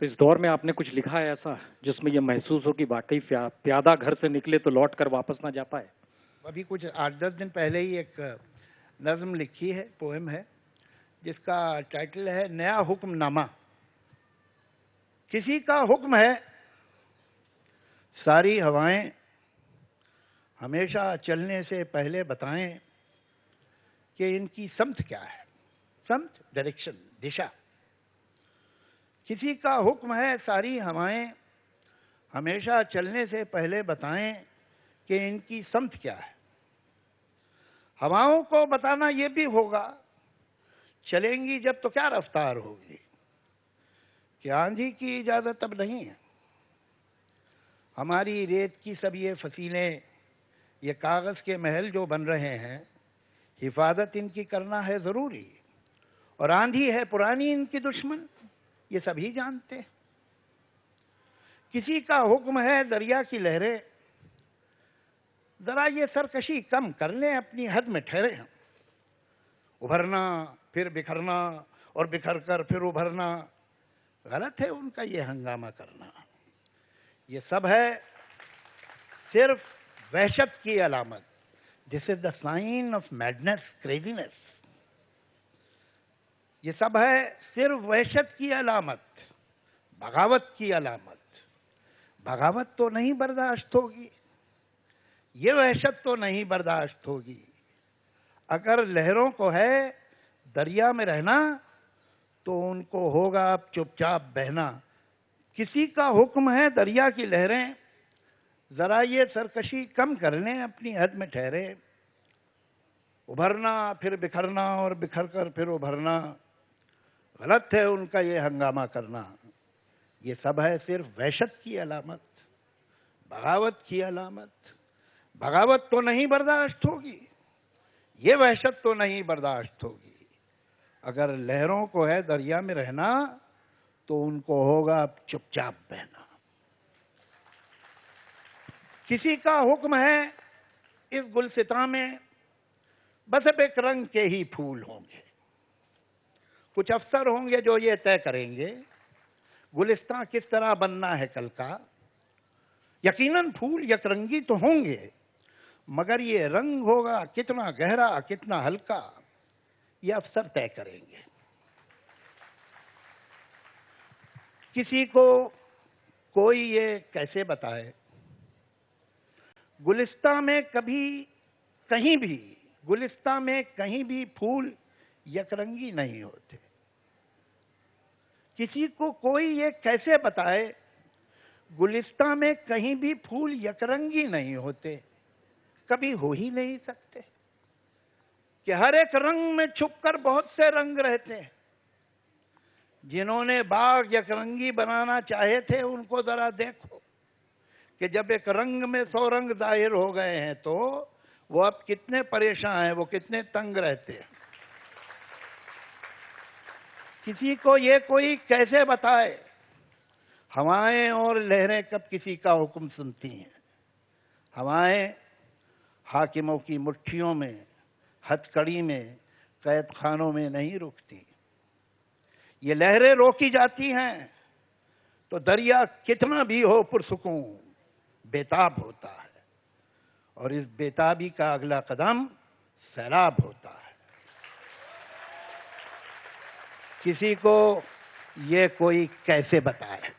तो इस दौर में आपने कुछ लिखा है ऐसा जिसमें यह महसूस हो कि वाकई प्यादा घर से निकले तो लौट कर वापस ना जा पाए? अभी कुछ 8-10 दिन पहले ही एक नज्म लिखी है, पोएम है, जिसका टाइटल है नया हुक्मनामा। किसी का हुक्म है सारी हवाएं हमेशा चलने से पहले बताएं कि इनकी समत क्या है। समत, डायरेक्शन, दिशा। किसी का हुक्म है सारी हवाएं हमेशा चलने से पहले बताएं कि इनकी समत क्या है। हवाओं को बताना ये भी होगा चलेंगी जब तो क्या रफ्तार होगी, कि आंधी की इजाजत अब नहीं है। हमारी रेत की सब ये फसीलें, ये कागज के महल जो बन रहे हैं, हिफाजत इनकी करना है जरूरी। और आंधी है पुरानी इनकी दुश्मन, ये सभी जानते हैं। किसी का हुक्म है दरिया की लहरें जरा ये सरकशी कम कर लें, अपनी हद में ठहरे हैं। उभरना फिर बिखरना और बिखर कर फिर उभरना, गलत है उनका ये हंगामा करना। ये सब है सिर्फ वहशत की अलामत। This is the sign of madness, craziness. ये सब है सिर्फ वहशत की अलामत, बगावत की अलामत। बगावत तो नहीं बर्दाश्त होगी, ये वहशत तो नहीं बर्दाश्त होगी। अगर लहरों को है दरिया में रहना तो उनको होगा अब चुपचाप बहना। किसी का हुक्म है दरिया की लहरें जरा ये सरकशी कम कर लें, अपनी हद में ठहरे। उभरना फिर बिखरना और बिखर कर फिर उभरना, गलत है उनका ये हंगामा करना। ये सब है सिर्फ वहशत की अलामत, बगावत की अलामत। बगावत तो नहीं बर्दाश्त होगी, ये वहशत तो नहीं बर्दाश्त होगी। अगर लहरों को है दरिया में रहना तो उनको होगा अब चुपचाप बहना। किसी का हुक्म है इस गुलसिता में बस अब एक रंग के ही फूल होंगे। कुछ अफसर होंगे जो ये तय करेंगे गुलिस्तां किस तरह बनना है कल का। यकीनन फूल यकरंगी तो होंगे, मगर ये रंग होगा कितना गहरा कितना हल्का, ये अफसर तय करेंगे। किसी को कोई ये कैसे बताए गुलिस्तां में कभी कहीं भी, गुलिस्तां में कहीं भी फूल यकरंगी नहीं होते। किसी को कोई ये कैसे बताए गुलिस्तां में कहीं भी फूल यकरंगी नहीं होते। कभी हो ही नहीं सकते कि हर एक रंग में छुपकर बहुत से रंग रहते हैं। जिन्होंने बाग यकरंगी बनाना चाहे थे उनको जरा देखो कि जब एक रंग में 100 रंग जाहिर हो गए हैं तो वो अब कितने परेशान हैं, वो कितने तंग रहते हैं। किसी को ये कोई कैसे बताए हवाएं और लहरें कब किसी का हुक्म सुनती हैं। हवाएं हाकिमों की मुट्ठियों में, हथकड़ी में, कैद खानों में नहीं रुकती। ये लहरें रोकी जाती हैं तो दरिया कितना भी हो पुरसुकून बेताब होता है, और इस बेताबी का अगला कदम सैलाब होता है। किसी को ये कोई कैसे बताए।